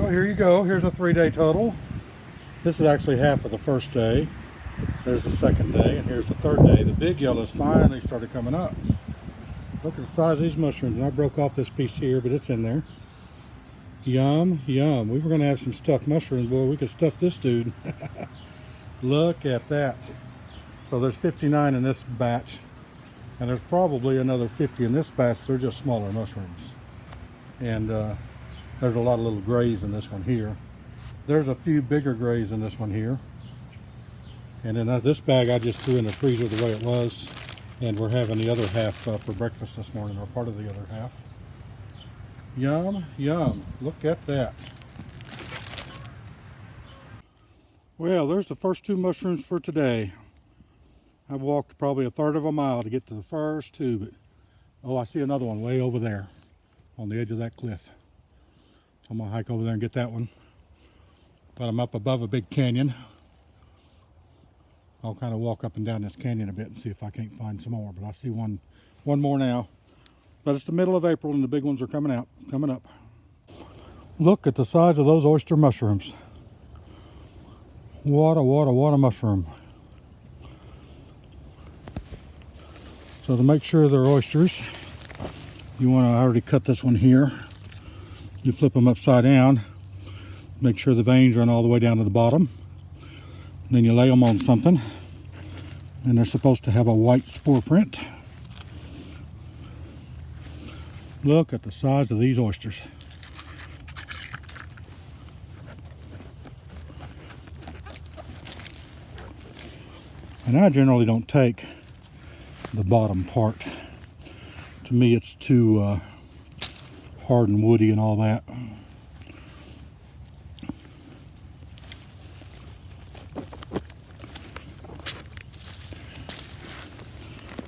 Well, here you go. Here's a 3-day total. This is actually half of the first day. There's the second day, and here's the third day. The big yellows finally started coming up. Look at the size of these mushrooms. And I broke off this piece here, but it's in there. Yum, yum. We were going to have some stuffed mushrooms. Boy, we could stuff this dude. Look at that. So there's 59 in this batch, and there's probably another 50 in this batch. They're just smaller mushrooms. And there's a lot of little grays in this one here. There's a few bigger grays in this one here. And then this bag I just threw in the freezer the way it was. And we're having the other half for breakfast this morning, or part of the other half. Yum, yum. Look at that. Well, there's the first 2 mushrooms for today. I've walked probably a third of a mile to get to the first 2, but oh, I see another one way over there on the edge of that cliff. I'm gonna hike over there and get that one. But I'm up above a big canyon. I'll kind of walk up and down this canyon a bit and see if I can't find some more. But I see one more now. But it's the middle of April and the big ones are coming up. Look at the size of those oyster mushrooms. What a mushroom. So to make sure they're oysters, you want to already cut this one here. You flip them upside down. Make sure the veins run all the way down to the bottom. Then you lay them on something, and they're supposed to have a white spore print. Look at the size of these oysters. And I generally don't take the bottom part. To me, it's too hard and woody and all that.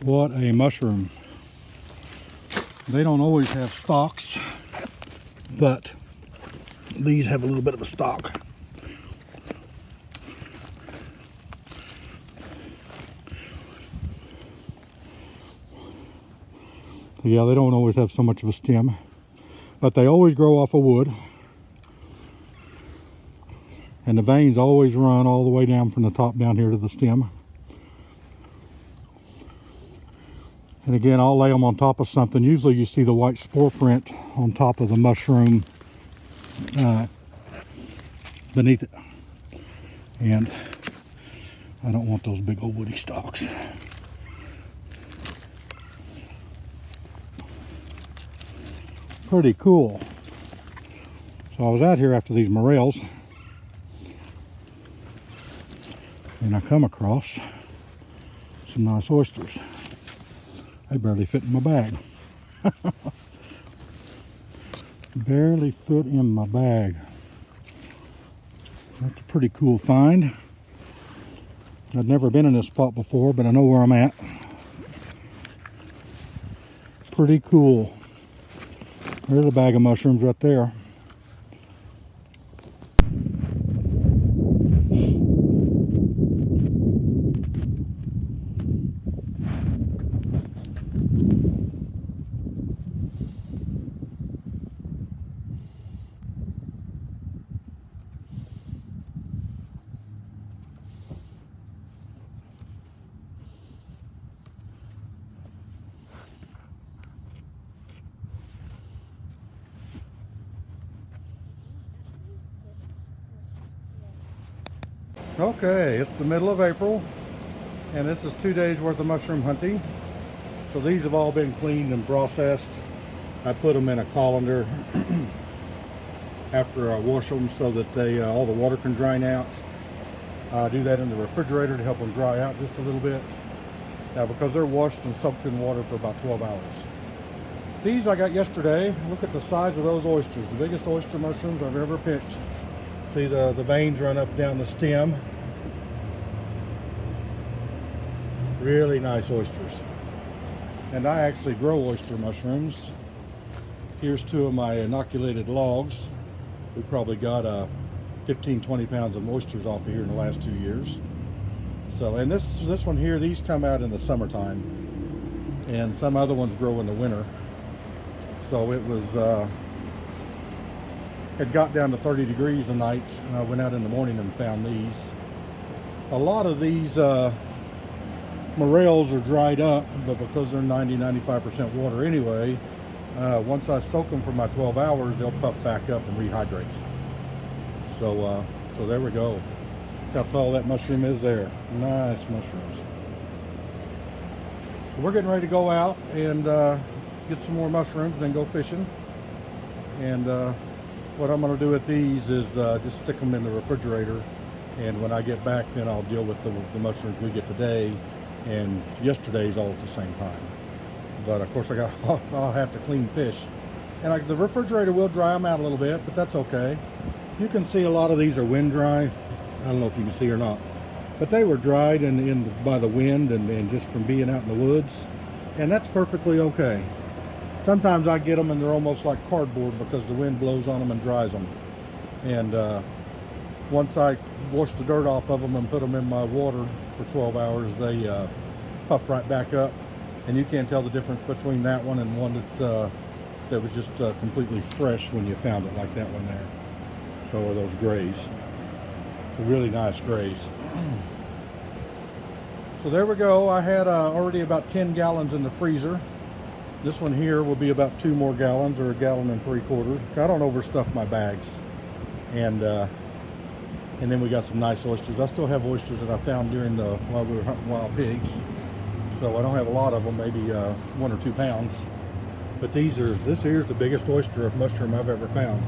What a mushroom. They don't always have stalks, but these have a little bit of a stalk. Yeah, they don't always have so much of a stem, but they always grow off of wood. And the veins always run all the way down from the top down here to the stem. And again, I'll lay them on top of something. Usually you see the white spore print on top of the mushroom beneath it. And I don't want those big old woody stalks. Pretty cool. So I was out here after these morels, and I come across some nice oysters. They barely fit in my bag. Barely fit in my bag. That's a pretty cool find. I've never been in this spot before, but I know where I'm at. Pretty cool. There's a bag of mushrooms right there. Okay, it's the middle of April, and this is 2 days worth of mushroom hunting. So these have all been cleaned and processed. I put them in a colander after I wash them so that they all the water can drain out. I do that in the refrigerator to help them dry out just a little bit. Now, because they're washed and soaked in water for about 12 hours. These I got yesterday. Look at the size of those oysters. The biggest oyster mushrooms I've ever picked. See the veins run up down the stem. Really nice oysters. And I actually grow oyster mushrooms. Here's 2 of my inoculated logs. We probably got 15-20 pounds of oysters off of here in the last 2 years. So, and this one here, these come out in the summertime, and some other ones grow in the winter. So it was had got down to 30 degrees a night, and I went out in the morning and found these. A lot of these morels are dried up, but because they're 90-95% water anyway, once I soak them for my 12 hours, they'll puff back up and rehydrate. So there we go. Look how tall that mushroom is there. Nice mushrooms. So we're getting ready to go out and get some more mushrooms and then go fishing. And what I'm going to do with these is just stick them in the refrigerator. And when I get back, then I'll deal with the mushrooms we get today and yesterday's all at the same time. But of course I'll have to clean fish. And the refrigerator will dry them out a little bit, but that's okay. You can see a lot of these are wind dry. I don't know if you can see or not. But they were dried by the wind and just from being out in the woods. And that's perfectly okay. Sometimes I get them and they're almost like cardboard because the wind blows on them and dries them. And once I wash the dirt off of them and put them in my water for 12 hours, they puff right back up. And you can't tell the difference between that one and one that was just completely fresh when you found it, like that one there. So are those grays. So really nice grays. So there we go. I had already about 10 gallons in the freezer. This one here will be about 2 more gallons, or 1.75 gallons. I don't overstuff my bags. And then we got some nice oysters. I still have oysters that I found during while we were hunting wild pigs. So I don't have a lot of them, maybe 1 or 2 pounds. But this here's the biggest oyster mushroom I've ever found.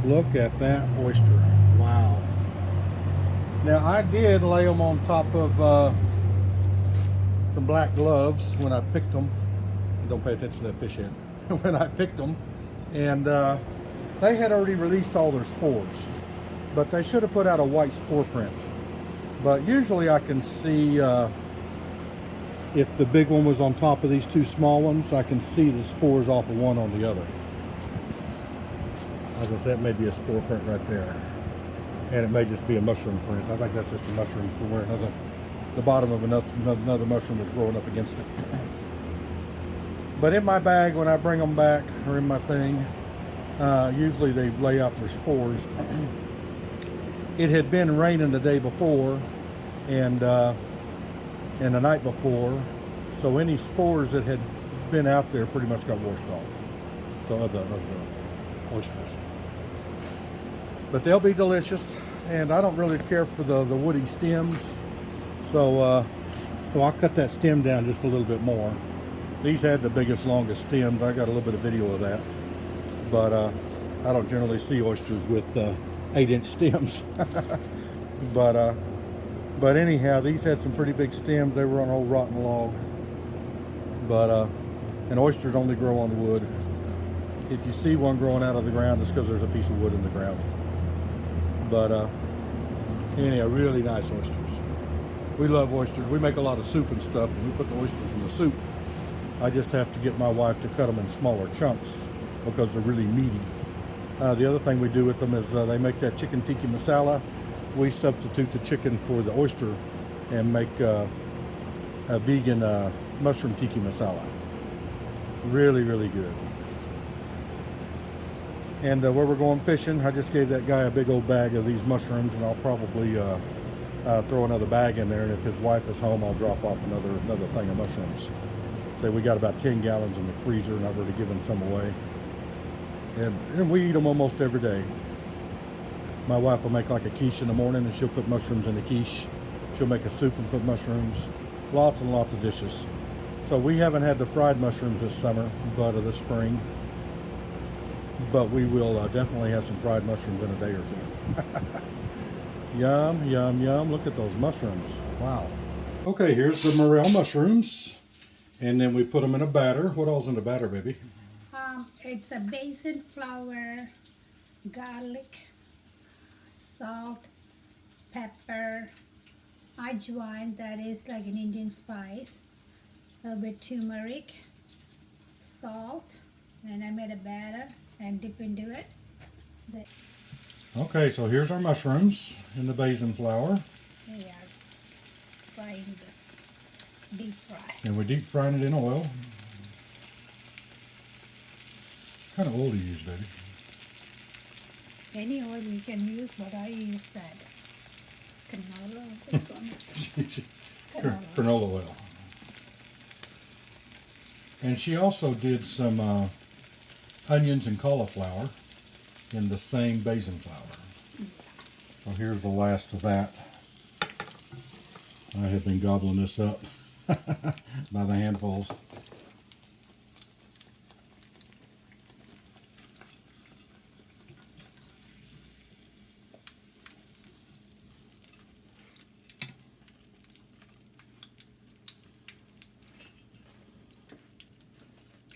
Look at that oyster. Wow. Now I did lay them on top of some black gloves when I picked them. Don't pay attention to that fish head. When I picked them, and they had already released all their spores, but they should have put out a white spore print. But usually I can see if the big one was on top of these 2 small ones, I can see the spores off of one on the other. I was gonna say that may be a spore print right there, and it may just be a mushroom print. I think that's just a mushroom from where the bottom of another mushroom was growing up against it. But in my bag, when I bring them back, or in my thing, usually they lay out their spores. It had been raining the day before and the night before, so any spores that had been out there pretty much got washed off. So of the oysters. But they'll be delicious, and I don't really care for the woody stems, so I'll cut that stem down just a little bit more. These had the biggest, longest stems. I got a little bit of video of that, but I don't generally see oysters with 8-inch stems. But anyhow, these had some pretty big stems. They were on an old rotten log. But and oysters only grow on the wood. If you see one growing out of the ground, it's because there's a piece of wood in the ground. But anyhow, really nice oysters. We love oysters. We make a lot of soup and stuff, and we put the oysters in the soup. I just have to get my wife to cut them in smaller chunks because they're really meaty. The other thing we do with them is they make that chicken tikka masala. We substitute the chicken for the oyster and make a vegan mushroom tikka masala. Really, really good. And where we're going fishing, I just gave that guy a big old bag of these mushrooms, and I'll probably throw another bag in there, and if his wife is home, I'll drop off another thing of mushrooms. So we got about 10 gallons in the freezer, and I've already given some away. And we eat them almost every day. My wife will make like a quiche in the morning, and she'll put mushrooms in the quiche. She'll make a soup and put mushrooms. Lots and lots of dishes. So we haven't had the fried mushrooms this summer, but this spring. But we will definitely have some fried mushrooms in a day or 2. Yum, yum, yum. Look at those mushrooms. Wow. Okay, here's the Morrell mushrooms. And then we put them in a batter. What all's in the batter, baby? It's a basil flour, garlic, salt, pepper, ajwain, that is like an Indian spice, a little bit turmeric, salt, and I made a batter and dip into it. Okay, so here's our mushrooms in the basil flour. We are frying this, deep fry. And we're deep frying it in oil. What kind of oil do you use, baby? Any oil you can use, but I use that canola. Canola. Canola oil. And she also did some onions and cauliflower in the same basin flour. So here's the last of that. I have been gobbling this up by the handfuls.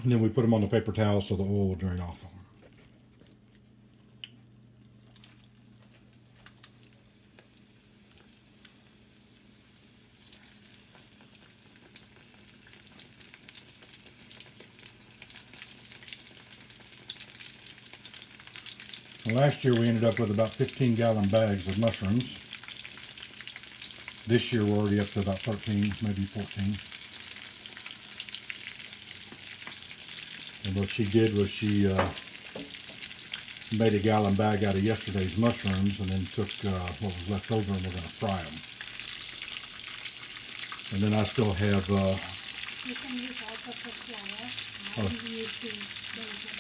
And then we put them on the paper towel so the oil will drain off. And last year we ended up with about 15-gallon bags of mushrooms. This year we're already up to about 13, maybe 14. And what she did was she made a gallon bag out of yesterday's mushrooms and then took what was left over and we're going to fry them. And then I still have... You can use all-purpose flour. I use basil.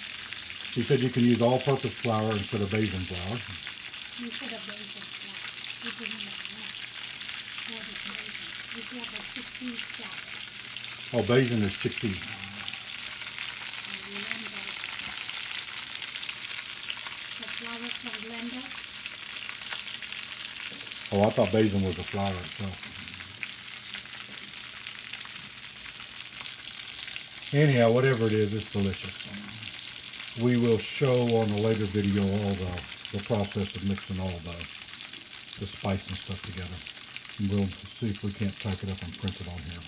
She said you can use all-purpose flour instead of basin flour. Instead of basil flour. You can use that. What is basil? It's like a chickpea flour. Oh, basin is chickpea. From blender. Oh, I thought basin was the flour itself. Anyhow, whatever it is, it's delicious. We will show on a later video all the process of mixing all the spice and stuff together. And we'll see if we can't type it up and print it on here.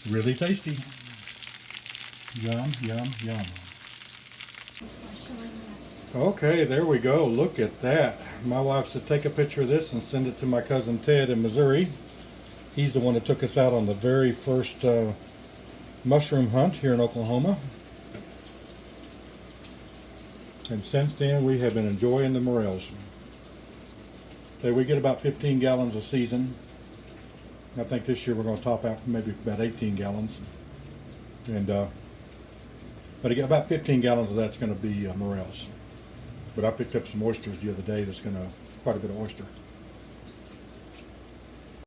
Really tasty. Yum, yum, yum. Okay, there we go. Look at that. My wife said take a picture of this and send it to my cousin Ted in Missouri. He's the one that took us out on the very first mushroom hunt here in Oklahoma. And since then we have been enjoying the Morrells. Okay, we get about 15 gallons a season. I think this year we're going to top out maybe about 18 gallons. And but again, about 15 gallons of that's going to be Morrells. But I picked up some oysters the other day that's going to, quite a bit of oyster.